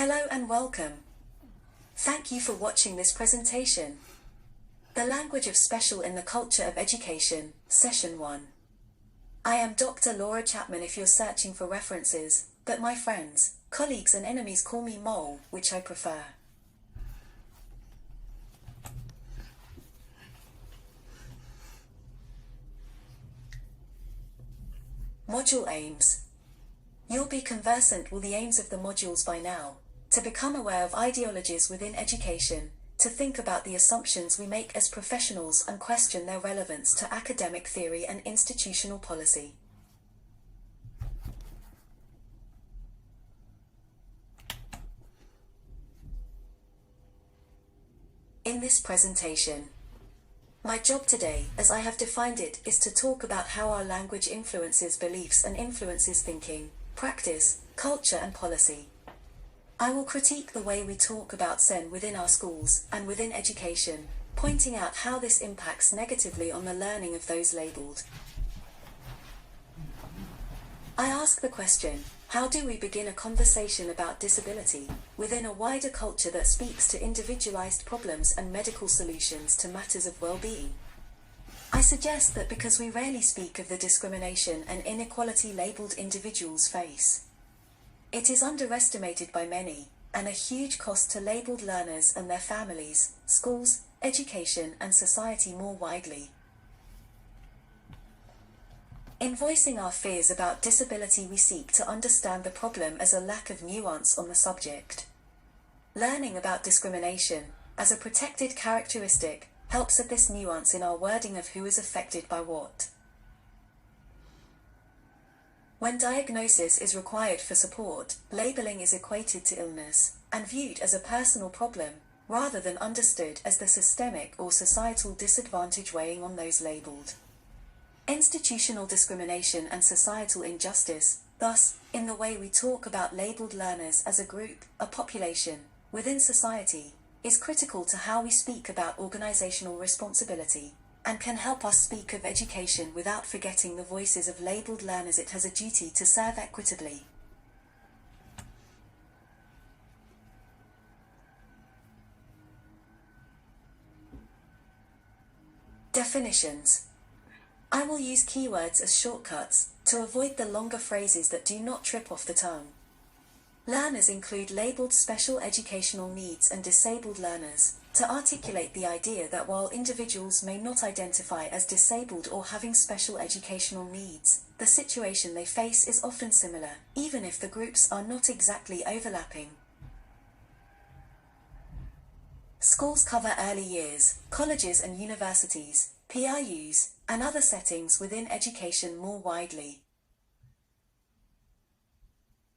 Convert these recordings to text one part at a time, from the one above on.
Hello and welcome. Thank you for watching this presentation. The Language of Special in the Culture of Education, Session 1. I am Dr. Laura Chapman if you're searching for references, but my friends, colleagues and enemies call me Mole, which I prefer. Module aims. You'll be conversant with the aims of the modules by now. To become aware of ideologies within education, to think about the assumptions we make as professionals and question their relevance to academic theory and institutional policy. In this presentation, my job today, as I have defined it, is to talk about how our language influences beliefs and influences thinking, practice, culture and policy. I will critique the way we talk about Zen within our schools and within education, pointing out how this impacts negatively on the learning of those labeled. I ask the question, how do we begin a conversation about disability within a wider culture that speaks to individualized problems and medical solutions to matters of well-being? I suggest that because we rarely speak of the discrimination and inequality labeled individuals face, it is underestimated by many, and a huge cost to labeled learners and their families, schools, education and society more widely. In voicing our fears about disability, we seek to understand the problem as a lack of nuance on the subject. Learning about discrimination, as a protected characteristic, helps at this nuance in our wording of who is affected by what. When diagnosis is required for support, labeling is equated to illness, and viewed as a personal problem, rather than understood as the systemic or societal disadvantage weighing on those labeled. Institutional discrimination and societal injustice, thus, in the way we talk about labeled learners as a group, a population, within society, is critical to how we speak about organizational responsibility, and can help us speak of education without forgetting the voices of labeled learners it has a duty to serve equitably. Definitions. I will use keywords as shortcuts to avoid the longer phrases that do not trip off the tongue. Learners include labeled special educational needs and disabled learners, to articulate the idea that while individuals may not identify as disabled or having special educational needs, the situation they face is often similar, even if the groups are not exactly overlapping. Schools cover early years, colleges and universities, PRUs, and other settings within education more widely.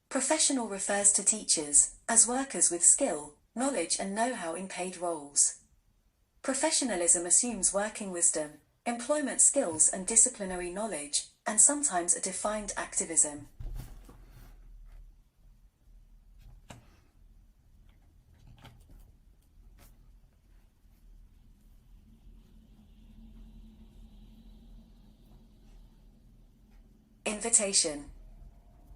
Professional refers to teachers, as workers with skill, knowledge and know-how in paid roles. Professionalism assumes working wisdom, employment skills and disciplinary knowledge, and sometimes a defined activism. Invitation.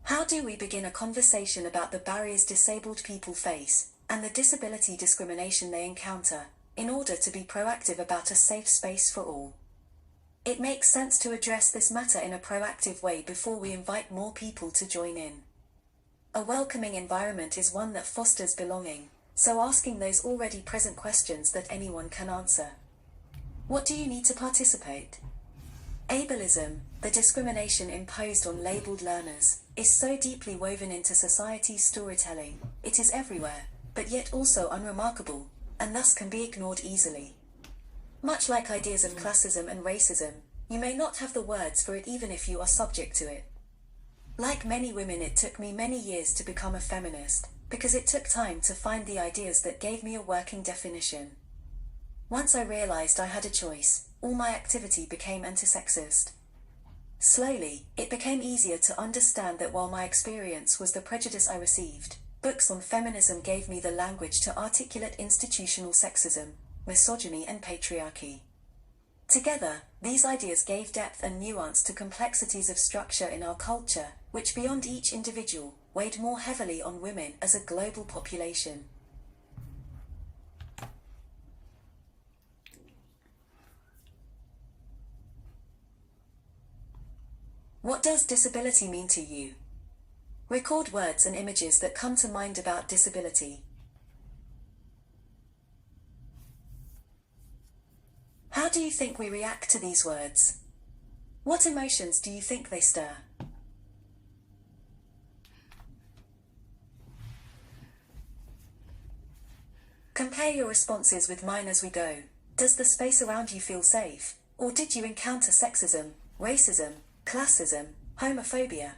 How do we begin a conversation about the barriers disabled people face, and the disability discrimination they encounter, in order to be proactive about a safe space for all? It makes sense to address this matter in a proactive way before we invite more people to join in. A welcoming environment is one that fosters belonging, so asking those already present questions that anyone can answer. What do you need to participate? Ableism, the discrimination imposed on labeled learners, is so deeply woven into society's storytelling. It is everywhere, but yet also unremarkable, and thus can be ignored easily. Much like ideas of classism and racism, you may not have the words for it even if you are subject to it. Like many women, it took me many years to become a feminist, because it took time to find the ideas that gave me a working definition. Once I realized I had a choice, all my activity became anti-sexist. Slowly, it became easier to understand that while my experience was the prejudice I received, books on feminism gave me the language to articulate institutional sexism, misogyny and patriarchy. Together, these ideas gave depth and nuance to complexities of structure in our culture, which beyond each individual, weighed more heavily on women as a global population. What does disability mean to you? Record words and images that come to mind about disability. How do you think we react to these words? What emotions do you think they stir? Compare your responses with mine as we go. Does the space around you feel safe? Or did you encounter sexism, racism, classism, homophobia?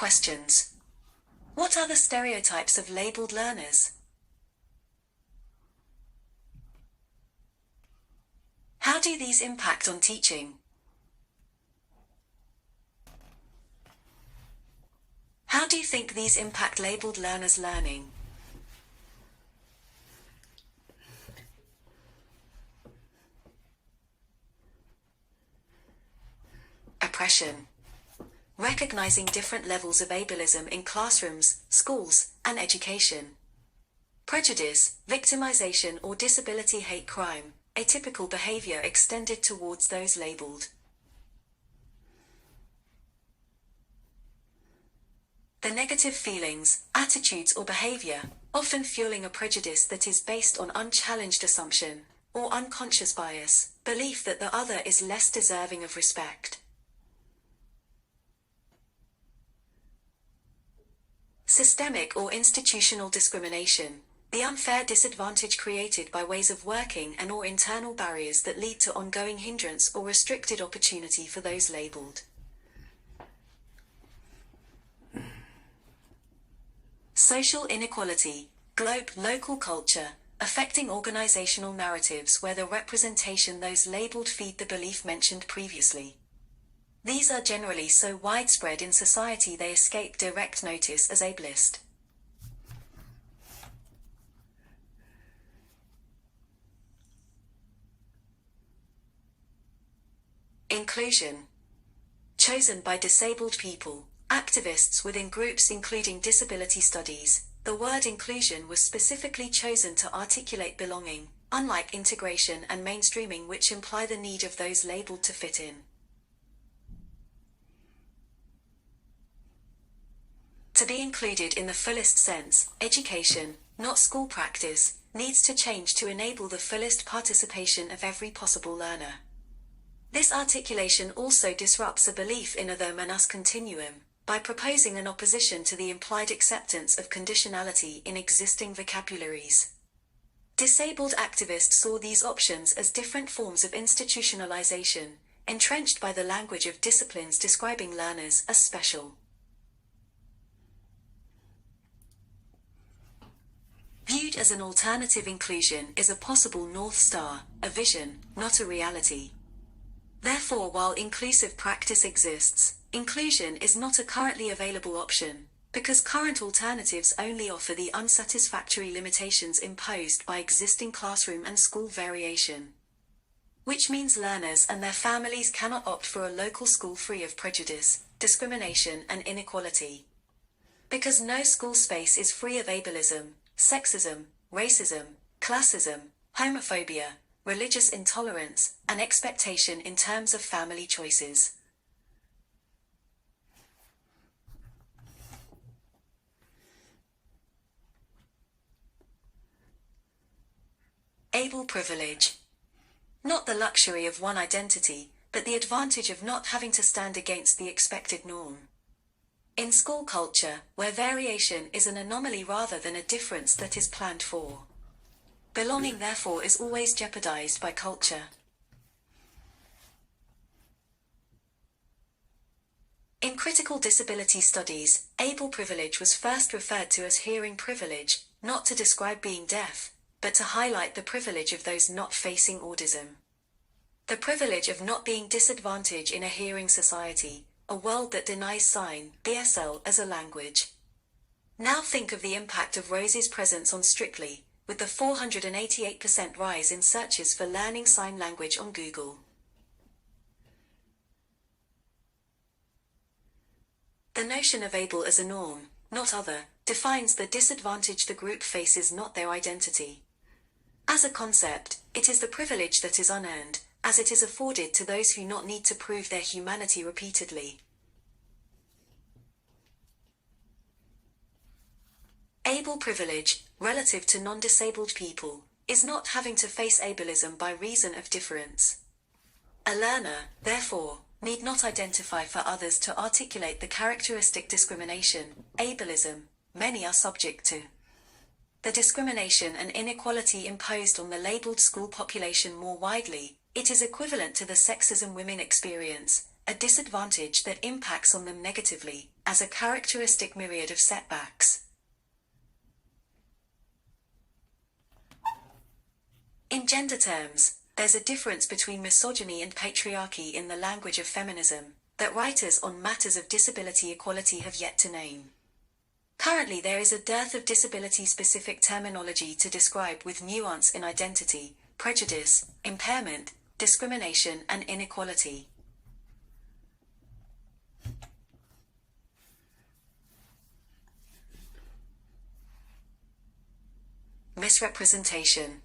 questions. What are the stereotypes of labeled learners? How do these impact on teaching? How do you think these impact labeled learners' learning? Oppression. Recognizing different levels of ableism in classrooms, schools, and education. Prejudice, victimization or disability hate crime, atypical behavior extended towards those labeled. The negative feelings, attitudes or behavior, often fueling a prejudice that is based on unchallenged assumption, or unconscious bias, belief that the other is less deserving of respect. Systemic or institutional discrimination, the unfair disadvantage created by ways of working and or internal barriers that lead to ongoing hindrance or restricted opportunity for those labeled. Social inequality, local culture, affecting organizational narratives where the representation those labeled feed the belief mentioned previously. These are generally so widespread in society they escape direct notice as ableist. Inclusion. Chosen by disabled people, activists within groups including disability studies, the word inclusion was specifically chosen to articulate belonging, unlike integration and mainstreaming which imply the need of those labeled to fit in. To be included in the fullest sense, education, not school practice, needs to change to enable the fullest participation of every possible learner. This articulation also disrupts a belief in a them and us continuum, by proposing an opposition to the implied acceptance of conditionality in existing vocabularies. Disabled activists saw these options as different forms of institutionalization, entrenched by the language of disciplines describing learners as special. Viewed as an alternative, inclusion is a possible North Star, a vision, not a reality. Therefore, while inclusive practice exists, inclusion is not a currently available option, because current alternatives only offer the unsatisfactory limitations imposed by existing classroom and school variation. Which means learners and their families cannot opt for a local school free of prejudice, discrimination and inequality. Because no school space is free of ableism, sexism, racism, classism, homophobia, religious intolerance, and expectation in terms of family choices. Able privilege. Not the luxury of one identity, but the advantage of not having to stand against the expected norm. In school culture, where variation is an anomaly rather than a difference that is planned for. Belonging, therefore, is always jeopardized by culture. In critical disability studies, able privilege was first referred to as hearing privilege, not to describe being deaf, but to highlight the privilege of those not facing autism. The privilege of not being disadvantaged in a hearing society, a world that denies sign, BSL, as a language. Now think of the impact of Rose's presence on Strictly, with the 488% rise in searches for learning sign language on Google. The notion of able as a norm, not other, defines the disadvantage the group faces, not their identity. As a concept, it is the privilege that is unearned, as it is afforded to those who not need to prove their humanity repeatedly. Able privilege, relative to non-disabled people, is not having to face ableism by reason of difference. A learner, therefore, need not identify for others to articulate the characteristic discrimination, ableism, many are subject to. The discrimination and inequality imposed on the labeled school population more widely, it is equivalent to the sexism women experience, a disadvantage that impacts on them negatively, as a characteristic myriad of setbacks. In gender terms, there's a difference between misogyny and patriarchy in the language of feminism that writers on matters of disability equality have yet to name. Currently, there is a dearth of disability-specific terminology to describe with nuance in identity, prejudice, impairment, discrimination, and inequality. Misrepresentation.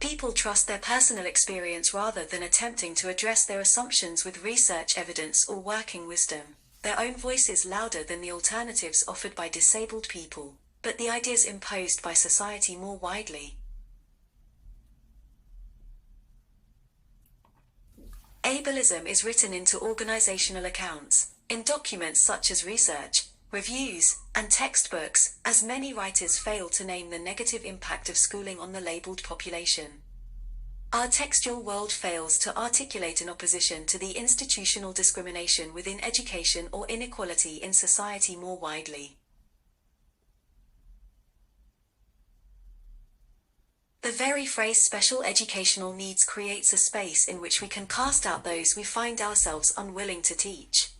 People trust their personal experience rather than attempting to address their assumptions with research evidence or working wisdom. Their own voice is louder than the alternatives offered by disabled people, but the ideas imposed by society more widely. Ableism is written into organizational accounts, in documents such as research, reviews, and textbooks, as many writers fail to name the negative impact of schooling on the labeled population. Our textual world fails to articulate an opposition to the institutional discrimination within education or inequality in society more widely. The very phrase special educational needs creates a space in which we can cast out those we find ourselves unwilling to teach.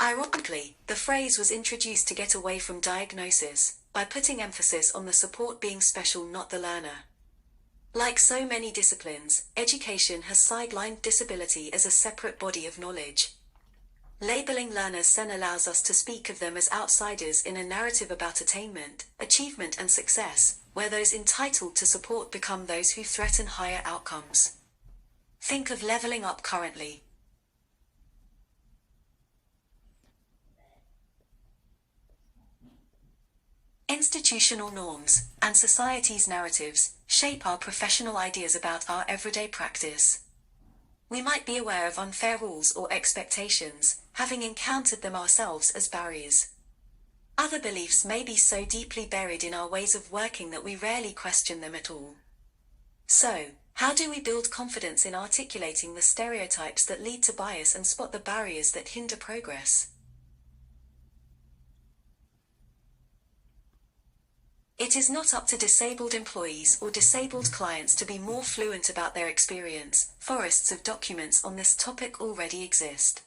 Ironically, the phrase was introduced to get away from diagnosis, by putting emphasis on the support being special, not the learner. Like so many disciplines, education has sidelined disability as a separate body of knowledge. Labeling learners then allows us to speak of them as outsiders in a narrative about attainment, achievement, and success, where those entitled to support become those who threaten higher outcomes. Think of leveling up currently. Institutional norms and society's narratives shape our professional ideas about our everyday practice. We might be aware of unfair rules or expectations, having encountered them ourselves as barriers. Other beliefs may be so deeply buried in our ways of working that we rarely question them at all. So, how do we build confidence in articulating the stereotypes that lead to bias and spot the barriers that hinder progress? It is not up to disabled employees or disabled clients to be more fluent about their experience. Forests of documents on this topic already exist.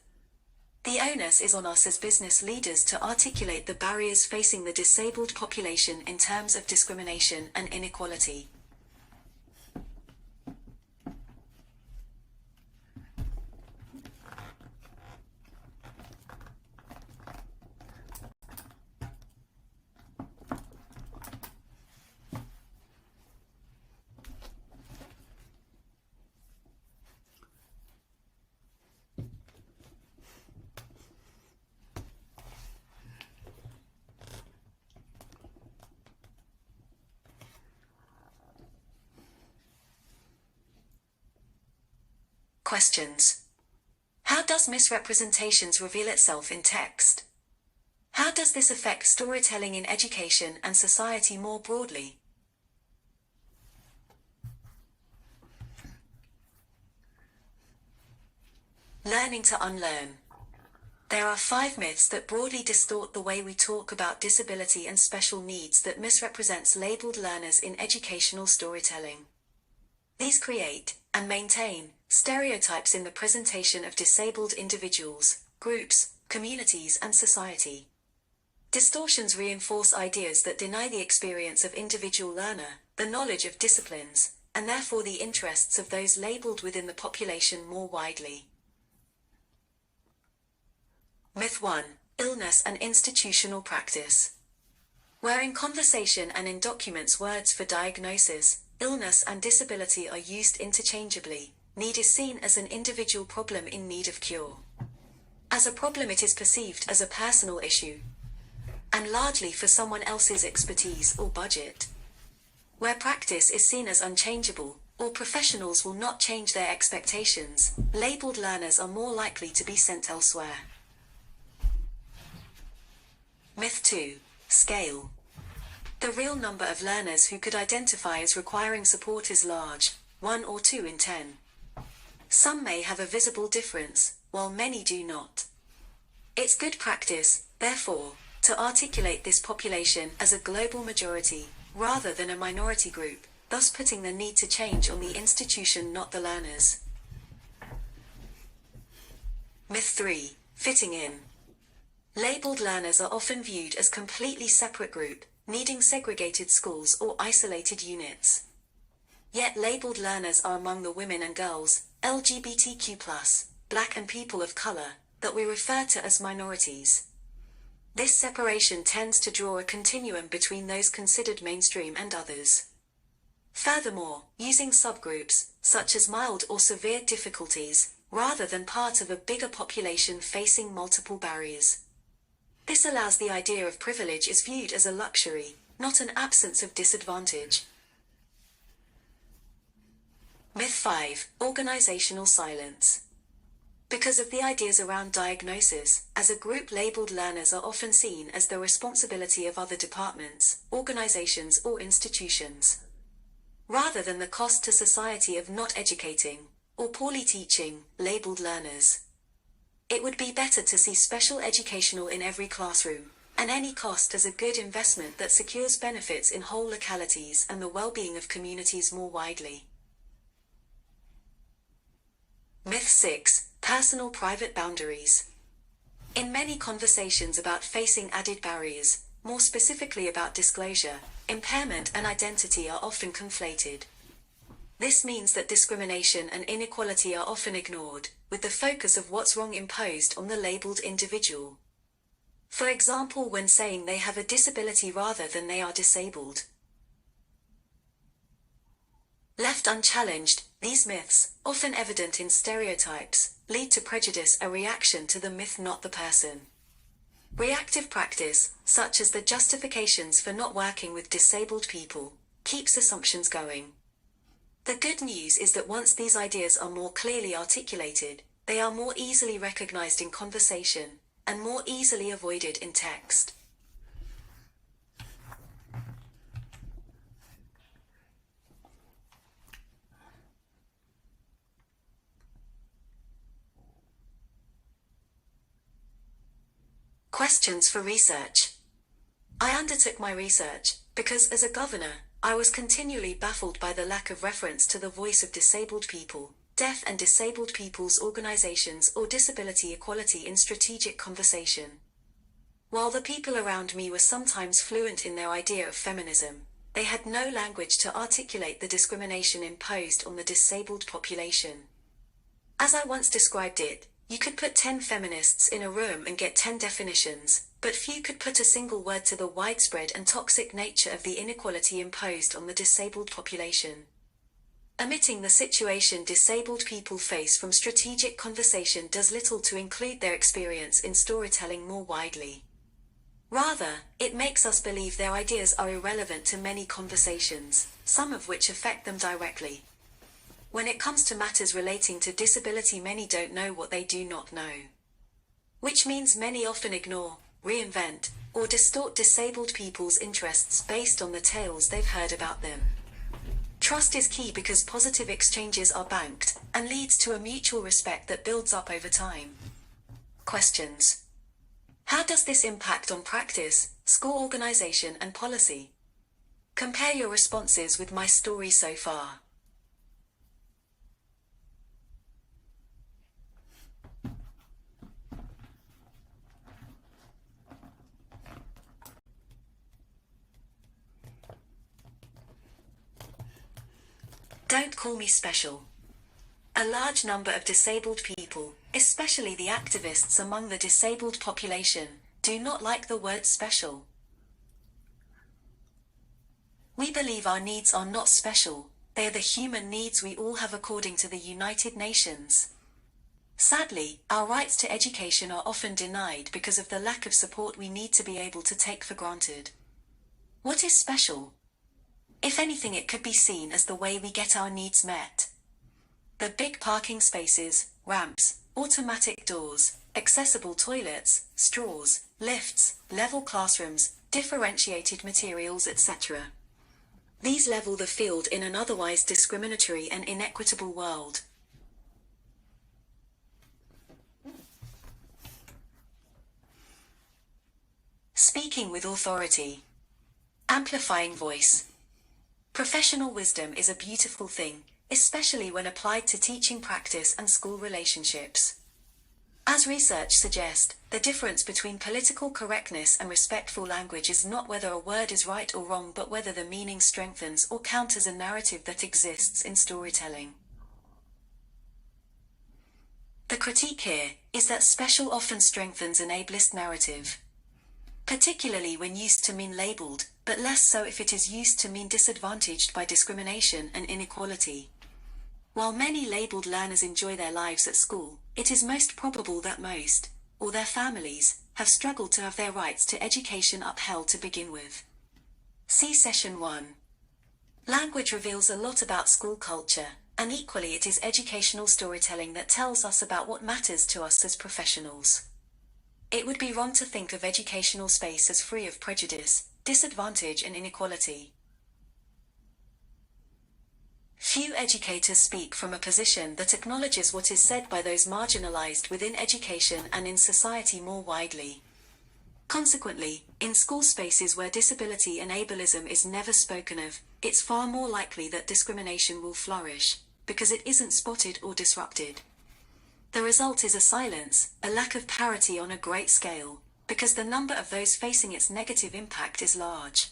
The onus is on us as business leaders to articulate the barriers facing the disabled population in terms of discrimination and inequality. Questions. How does misrepresentations reveal itself in text? How does this affect storytelling in education and society more broadly? Learning to unlearn. There are 5 myths that broadly distort the way we talk about disability and special needs that misrepresents labeled learners in educational storytelling. These create, and maintain, stereotypes in the presentation of disabled individuals, groups, communities, and society. Distortions reinforce ideas that deny the experience of individual learner, the knowledge of disciplines, and therefore the interests of those labeled within the population more widely. Myth 1. Illness and institutional practice. Where in conversation and in documents words for diagnosis, illness and disability are used interchangeably, need is seen as an individual problem in need of cure. As a problem it is perceived as a personal issue, and largely for someone else's expertise or budget. Where practice is seen as unchangeable, or professionals will not change their expectations, labeled learners are more likely to be sent elsewhere. Myth 2. Scale. The real number of learners who could identify as requiring support is large, 1 or 2 in 10. Some may have a visible difference, while many do not. It's good practice, Therefore, to articulate this population as a global majority, rather than a minority group, thus putting the need to change on the institution, not the learners. Myth 3. Fitting in. Labeled learners are often viewed as completely separate group, needing segregated schools or isolated units. Yet labeled learners are among the women and girls, LGBTQ+, Black and people of color, that we refer to as minorities. This separation tends to draw a continuum between those considered mainstream and others. Furthermore, using subgroups, such as mild or severe difficulties, rather than part of a bigger population facing multiple barriers. This allows the idea of privilege is viewed as a luxury, not an absence of disadvantage. Myth 5. Organizational silence. Because of the ideas around diagnosis, as a group labeled learners are often seen as the responsibility of other departments, organizations or institutions. Rather than the cost to society of not educating, or poorly teaching, labeled learners. It would be better to see special educational in every classroom, and any cost as a good investment that secures benefits in whole localities and the well-being of communities more widely. Myth 6. Personal private boundaries. In many conversations about facing added barriers, more specifically about disclosure, impairment and identity are often conflated. This means that discrimination and inequality are often ignored, with the focus of what's wrong imposed on the labeled individual. For example, when saying they have a disability rather than they are disabled. Left unchallenged, these myths, often evident in stereotypes, lead to prejudice, a reaction to the myth, not the person. Reactive practice, such as the justifications for not working with disabled people, keeps assumptions going. The good news is that once these ideas are more clearly articulated, they are more easily recognized in conversation, and more easily avoided in text. Questions for research. I undertook my research because, as a governor, I was continually baffled by the lack of reference to the voice of disabled people, deaf and disabled people's organizations or disability equality in strategic conversation. While the people around me were sometimes fluent in their idea of feminism, they had no language to articulate the discrimination imposed on the disabled population. As I once described it, you could put 10 feminists in a room and get 10 definitions, but few could put a single word to the widespread and toxic nature of the inequality imposed on the disabled population. Omitting the situation disabled people face from strategic conversation does little to include their experience in storytelling more widely. Rather, it makes us believe their ideas are irrelevant to many conversations, some of which affect them directly. When it comes to matters relating to disability, many don't know what they do not know. Which means many often ignore, reinvent, or distort disabled people's interests based on the tales they've heard about them. Trust is key because positive exchanges are banked, and leads to a mutual respect that builds up over time. Questions. How does this impact on practice, school organization and policy? Compare your responses with my story so far. Don't call me special. A large number of disabled people, especially the activists among the disabled population, do not like the word special. We believe our needs are not special, they are the human needs we all have according to the United Nations. Sadly, our rights to education are often denied because of the lack of support we need to be able to take for granted. What is special? If anything, it could be seen as the way we get our needs met. The big parking spaces, ramps, automatic doors, accessible toilets, straws, lifts, level classrooms, differentiated materials, etc. These level the field in an otherwise discriminatory and inequitable world. Speaking with authority. Amplifying voice. Professional wisdom is a beautiful thing, especially when applied to teaching practice and school relationships. As research suggests, the difference between political correctness and respectful language is not whether a word is right or wrong, but whether the meaning strengthens or counters a narrative that exists in storytelling. The critique here is that special often strengthens an ableist narrative, particularly when used to mean labeled, but less so if it is used to mean disadvantaged by discrimination and inequality. While many labeled learners enjoy their lives at school, it is most probable that most, or their families, have struggled to have their rights to education upheld to begin with. See Session 1. Language reveals a lot about school culture, and equally it is educational storytelling that tells us about what matters to us as professionals. It would be wrong to think of educational space as free of prejudice, disadvantage and inequality. Few educators speak from a position that acknowledges what is said by those marginalized within education and in society more widely. Consequently, in school spaces where disability and ableism is never spoken of, it's far more likely that discrimination will flourish, because it isn't spotted or disrupted. The result is a silence, a lack of parity on a great scale, because the number of those facing its negative impact is large.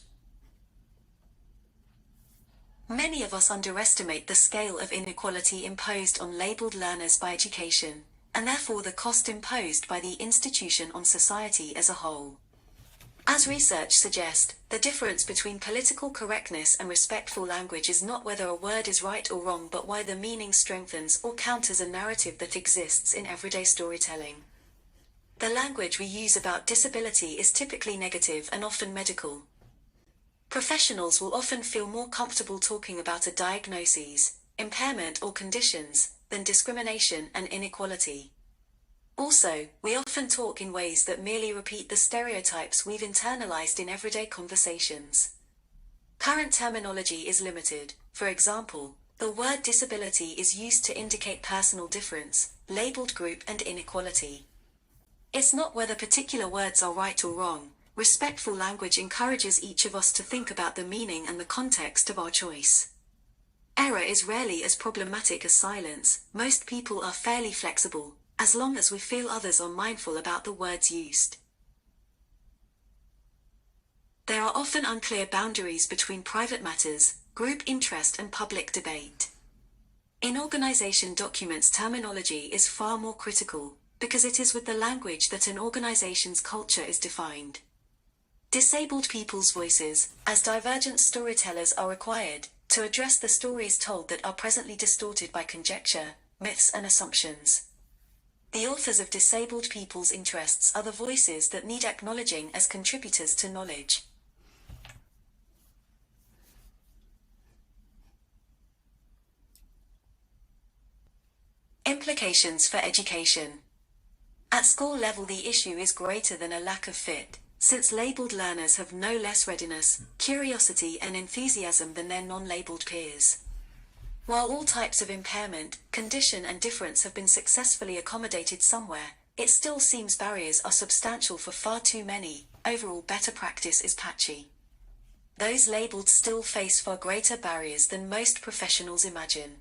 Many of us underestimate the scale of inequality imposed on labeled learners by education, and therefore the cost imposed by the institution on society as a whole. As research suggests, the difference between political correctness and respectful language is not whether a word is right or wrong, but why the meaning strengthens or counters a narrative that exists in everyday storytelling. The language we use about disability is typically negative and often medical. Professionals will often feel more comfortable talking about a diagnosis, impairment or conditions, than discrimination and inequality. Also, we often talk in ways that merely repeat the stereotypes we've internalized in everyday conversations. Current terminology is limited. For example, the word disability is used to indicate personal difference, labeled group and inequality. It's not whether particular words are right or wrong. Respectful language encourages each of us to think about the meaning and the context of our choice. Error is rarely as problematic as silence. Most people are fairly flexible, as long as we feel others are mindful about the words used. There are often unclear boundaries between private matters, group interest and public debate. In organization documents, terminology is far more critical, because it is with the language that an organization's culture is defined. Disabled people's voices, as divergent storytellers, are required to address the stories told that are presently distorted by conjecture, myths and assumptions. The authors of disabled people's interests are the voices that need acknowledging as contributors to knowledge. Implications for education. At school level, the issue is greater than a lack of fit, since labeled learners have no less readiness, curiosity and enthusiasm than their non-labeled peers. While all types of impairment, condition and difference have been successfully accommodated somewhere, it still seems barriers are substantial for far too many. Overall, better practice is patchy. Those labeled still face far greater barriers than most professionals imagine.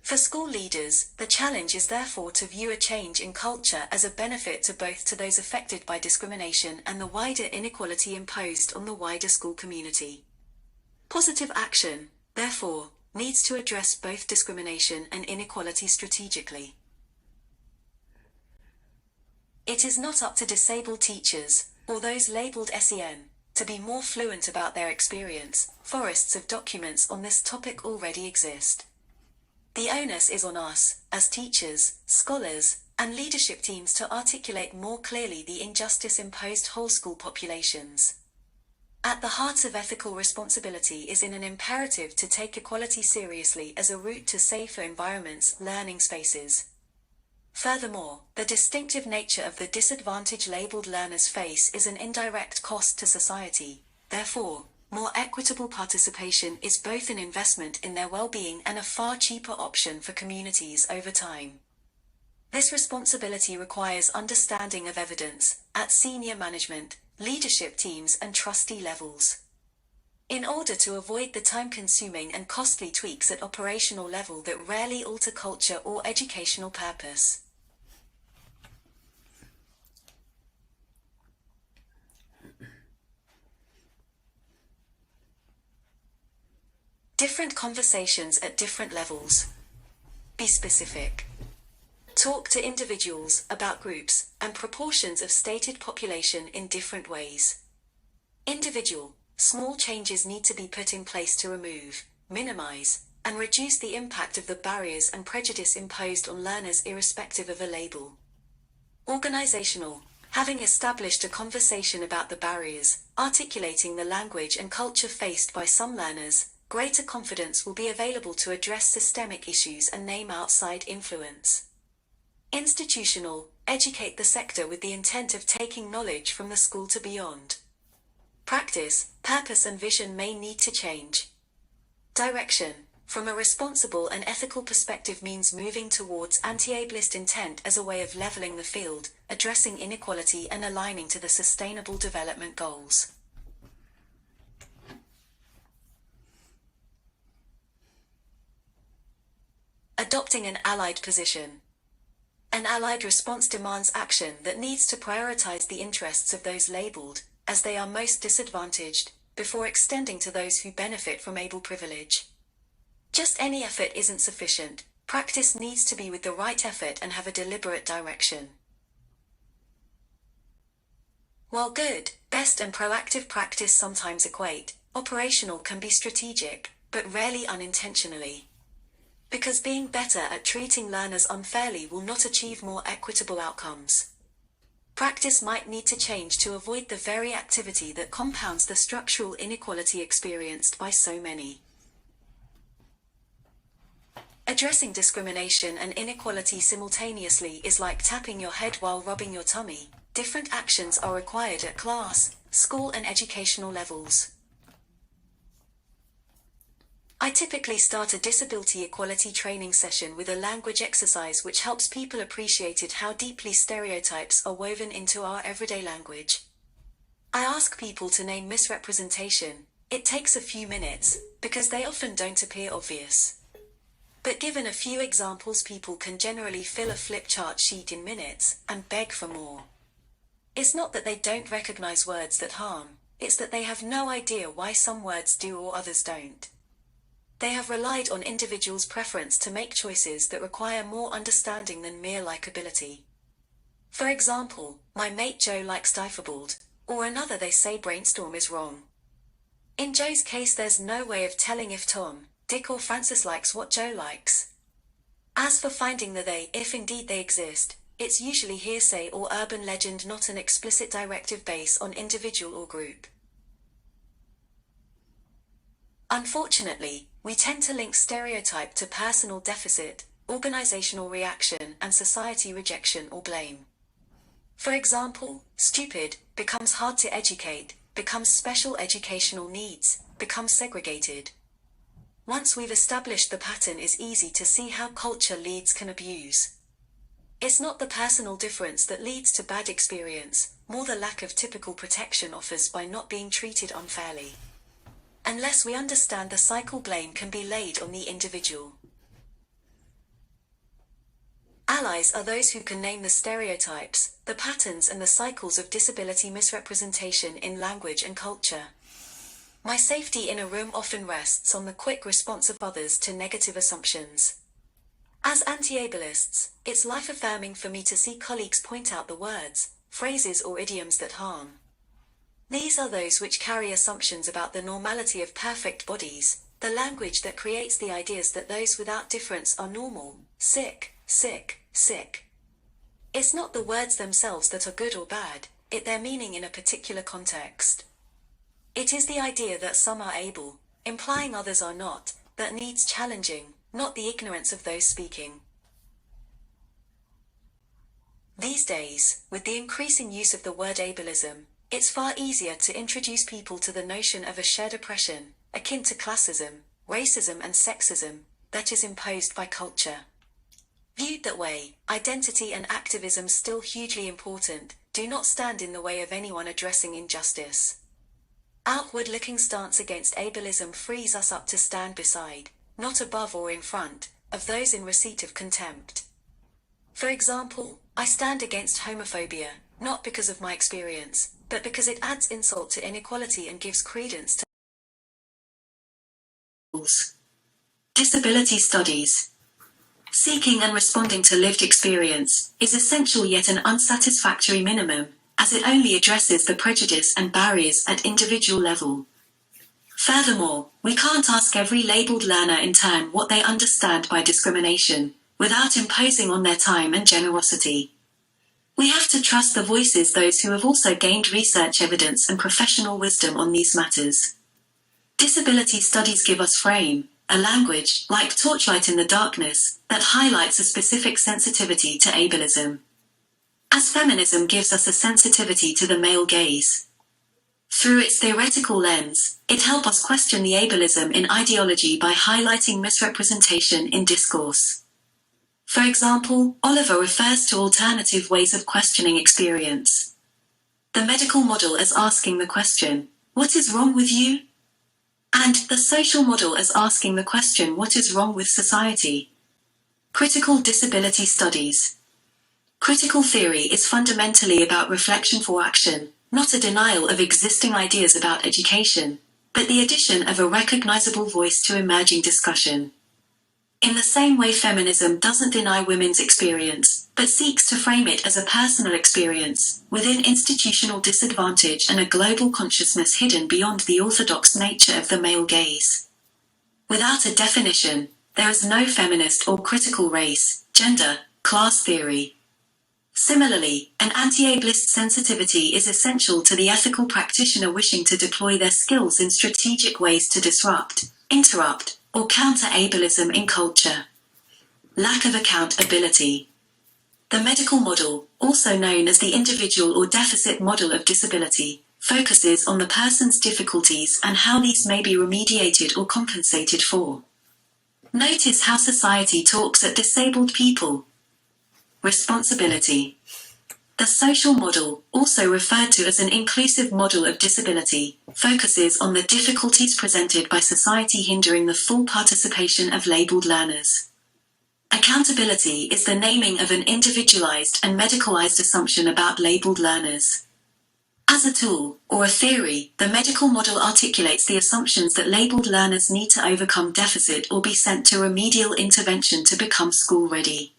For school leaders, the challenge is therefore to view a change in culture as a benefit to both to those affected by discrimination and the wider inequality imposed on the wider school community. Positive action, therefore, needs to address both discrimination and inequality strategically. It is not up to disabled teachers, or those labeled SEN, to be more fluent about their experience. Forests of documents on this topic already exist. The onus is on us, as teachers, scholars, and leadership teams, to articulate more clearly the injustice imposed whole school populations. At the heart of ethical responsibility is in an imperative to take equality seriously as a route to safer environments, learning spaces. Furthermore, the distinctive nature of the disadvantage labeled learners face is an indirect cost to society. Therefore, more equitable participation is both an investment in their well-being and a far cheaper option for communities over time. This responsibility requires understanding of evidence at senior management, leadership teams and trustee levels. In order to avoid the time-consuming and costly tweaks at operational level that rarely alter culture or educational purpose. Different conversations at different levels. Be specific. Talk to individuals about groups and proportions of stated population in different ways. Individual, small changes need to be put in place to remove, minimize, and reduce the impact of the barriers and prejudice imposed on learners irrespective of a label. Organizational, having established a conversation about the barriers, articulating the language and culture faced by some learners, greater confidence will be available to address systemic issues and name outside influence. Institutional, educate the sector with the intent of taking knowledge from the school to beyond. Practice, purpose and vision may need to change. Direction, from a responsible and ethical perspective means moving towards anti-ableist intent as a way of leveling the field, addressing inequality and aligning to the Sustainable Development Goals. Adopting an allied position. An allied response demands action that needs to prioritize the interests of those labeled as they are most disadvantaged, before extending to those who benefit from able privilege. Just any effort isn't sufficient. Practice needs to be with the right effort and have a deliberate direction. While good, best and proactive practice sometimes equate, operational can be strategic, but rarely unintentionally. Because being better at treating learners unfairly will not achieve more equitable outcomes. Practice might need to change to avoid the very activity that compounds the structural inequality experienced by so many. Addressing discrimination and inequality simultaneously is like tapping your head while rubbing your tummy. Different actions are required at class, school and educational levels. I typically start a disability equality training session with a language exercise which helps people appreciate how deeply stereotypes are woven into our everyday language. I ask people to name misrepresentation. It takes a few minutes, because they often don't appear obvious. But given a few examples, people can generally fill a flip chart sheet in minutes and beg for more. It's not that they don't recognize words that harm, it's that they have no idea why some words do or others don't. They have relied on individuals' preference to make choices that require more understanding than mere likability. For example, my mate Joe likes diphobald, or another they say brainstorm is wrong. In Joe's case, there's no way of telling if Tom, Dick or Francis likes what Joe likes. As for finding the they, if indeed they exist, it's usually hearsay or urban legend, not an explicit directive based on individual or group. Unfortunately, we tend to link stereotype to personal deficit, organizational reaction, and society rejection or blame. For example, stupid becomes hard to educate, becomes special educational needs, becomes segregated. Once we've established the pattern, it's easy to see how culture leads can abuse. It's not the personal difference that leads to bad experience, more the lack of typical protection offers by not being treated unfairly. Unless we understand the cycle, blame can be laid on the individual. Allies are those who can name the stereotypes, the patterns and the cycles of disability misrepresentation in language and culture. My safety in a room often rests on the quick response of others to negative assumptions. As anti-ableists, it's life-affirming for me to see colleagues point out the words, phrases or idioms that harm. These are those which carry assumptions about the normality of perfect bodies, the language that creates the ideas that those without difference are normal, sick, sick, sick. It's not the words themselves that are good or bad, it's their meaning in a particular context. It is the idea that some are able, implying others are not, that needs challenging, not the ignorance of those speaking. These days, with the increasing use of the word ableism, it's far easier to introduce people to the notion of a shared oppression, akin to classism, racism and sexism, that is imposed by culture. Viewed that way, identity and activism still hugely important, do not stand in the way of anyone addressing injustice. Outward-looking stance against ableism frees us up to stand beside, not above or in front, of those in receipt of contempt. For example, I stand against homophobia, not because of my experience, but because it adds insult to inequality and gives credence to disability studies. Seeking and responding to lived experience is essential yet an unsatisfactory minimum, as it only addresses the prejudice and barriers at individual level. Furthermore, we can't ask every labeled learner in turn what they understand by discrimination, without imposing on their time and generosity. We have to trust the voices those who have also gained research evidence and professional wisdom on these matters. Disability studies give us frame, a language, like torchlight in the darkness, that highlights a specific sensitivity to ableism. As feminism gives us a sensitivity to the male gaze. Through its theoretical lens, it helps us question the ableism in ideology by highlighting misrepresentation in discourse. For example, Oliver refers to alternative ways of questioning experience. The medical model as asking the question, "What is wrong with you?" And the social model as asking the question, "What is wrong with society?" Critical disability studies. Critical theory is fundamentally about reflection for action, not a denial of existing ideas about education, but the addition of a recognizable voice to emerging discussion. In the same way feminism doesn't deny women's experience, but seeks to frame it as a personal experience, within institutional disadvantage and a global consciousness hidden beyond the orthodox nature of the male gaze. Without a definition, there is no feminist or critical race, gender, class theory. Similarly, an anti-ableist sensitivity is essential to the ethical practitioner wishing to deploy their skills in strategic ways to disrupt, interrupt, or counter ableism in culture. Lack of accountability. The medical model, also known as the individual or deficit model of disability, focuses on the person's difficulties and how these may be remediated or compensated for. Notice how society talks at disabled people. Responsibility. The social model, also referred to as an inclusive model of disability, focuses on the difficulties presented by society hindering the full participation of labeled learners. Accountability is the naming of an individualized and medicalized assumption about labeled learners. As a tool, or a theory, the medical model articulates the assumptions that labeled learners need to overcome deficit or be sent to remedial intervention to become school-ready.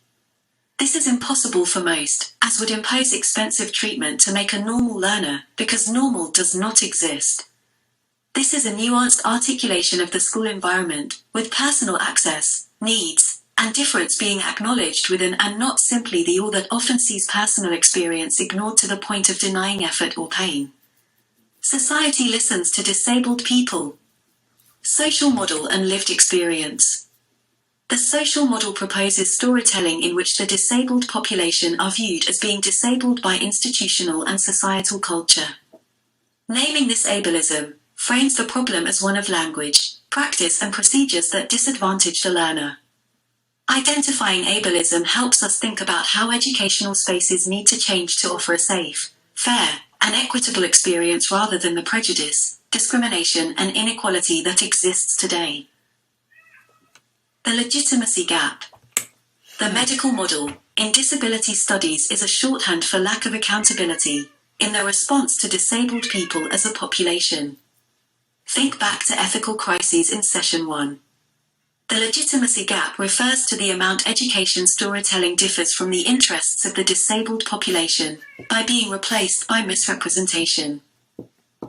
This is impossible for most, as would impose expensive treatment to make a normal learner, because normal does not exist. This is a nuanced articulation of the school environment, with personal access, needs, and difference being acknowledged within and not simply the all that often sees personal experience ignored to the point of denying effort or pain. Society listens to disabled people. Social model and lived experience. The social model proposes storytelling in which the disabled population are viewed as being disabled by institutional and societal culture. Naming this ableism frames the problem as one of language, practice and procedures that disadvantage the learner. Identifying ableism helps us think about how educational spaces need to change to offer a safe, fair, and equitable experience rather than the prejudice, discrimination and inequality that exists today. The legitimacy gap. The medical model, in disability studies, is a shorthand for lack of accountability in the response to disabled people as a population. Think back to ethical crises in session 1. The legitimacy gap refers to the amount education storytelling differs from the interests of the disabled population by being replaced by misrepresentation.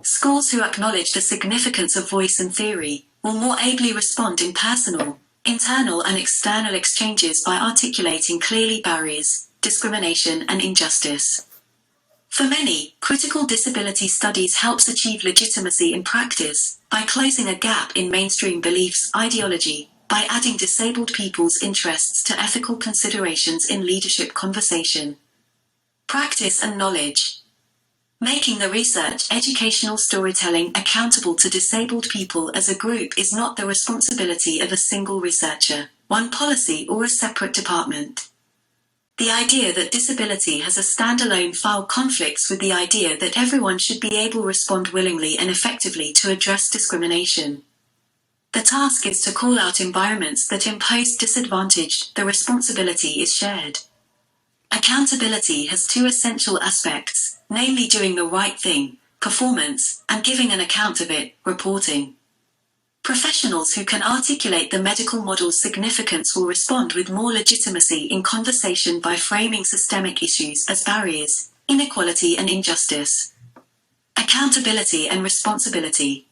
Schools who acknowledge the significance of voice and theory will more ably respond in personal, internal and external exchanges by articulating clearly barriers, discrimination and injustice. For many, critical disability studies helps achieve legitimacy in practice by closing a gap in mainstream beliefs, ideology, by adding disabled people's interests to ethical considerations in leadership conversation. Practice and knowledge. Making the research educational storytelling accountable to disabled people as a group is not the responsibility of a single researcher, one policy or a separate department. The idea that disability has a standalone file conflicts with the idea that everyone should be able to respond willingly and effectively to address discrimination. The task is to call out environments that impose disadvantage. The responsibility is shared. Accountability has two essential aspects, namely doing the right thing, performance, and giving an account of it, reporting. Professionals who can articulate the medical model's significance will respond with more legitimacy in conversation by framing systemic issues as barriers, inequality, and injustice. Accountability and responsibility.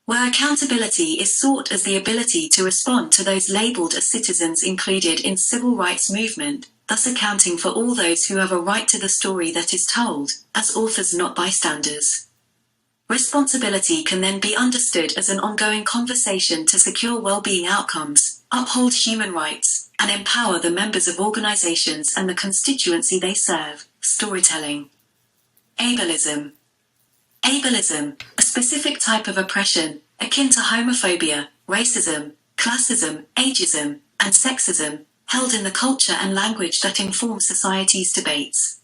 Where accountability is sought as the ability to respond to those labeled as citizens included in civil rights movement, thus accounting for all those who have a right to the story that is told, as authors not bystanders. Responsibility can then be understood as an ongoing conversation to secure well-being outcomes, uphold human rights, and empower the members of organizations and the constituency they serve. Storytelling. Ableism. Ableism, a specific type of oppression, akin to homophobia, racism, classism, ageism, and sexism, held in the culture and language that inform society's debates.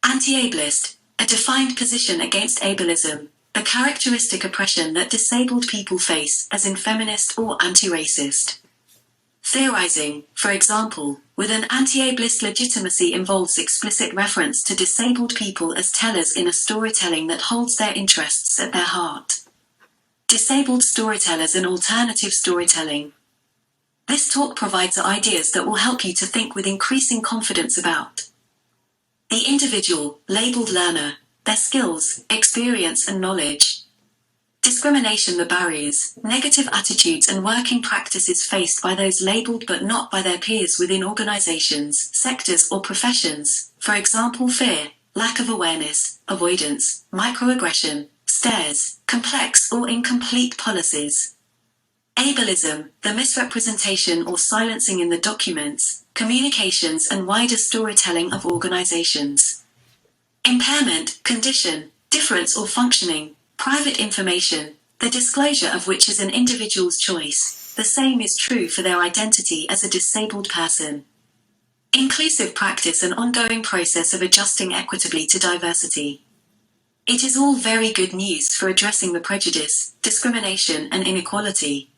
Anti-ableist, a defined position against ableism, the characteristic oppression that disabled people face, as in feminist or anti-racist. Theorizing, for example, with an anti-ableist legitimacy involves explicit reference to disabled people as tellers in a storytelling that holds their interests at their heart. Disabled storytellers and alternative storytelling. This talk provides ideas that will help you to think with increasing confidence about the individual, labeled learner, their skills, experience, and knowledge. Discrimination, the barriers, negative attitudes, and working practices faced by those labeled but not by their peers within organizations, sectors, or professions, for example, fear, lack of awareness, avoidance, microaggression, stares, complex or incomplete policies. Ableism, the misrepresentation or silencing in the documents, communications, and wider storytelling of organizations. Impairment, condition, difference, or functioning. Private information, the disclosure of which is an individual's choice. The same is true for their identity as a disabled person. Inclusive practice, an ongoing process of adjusting equitably to diversity. It is all very good news for addressing the prejudice, discrimination, and inequality.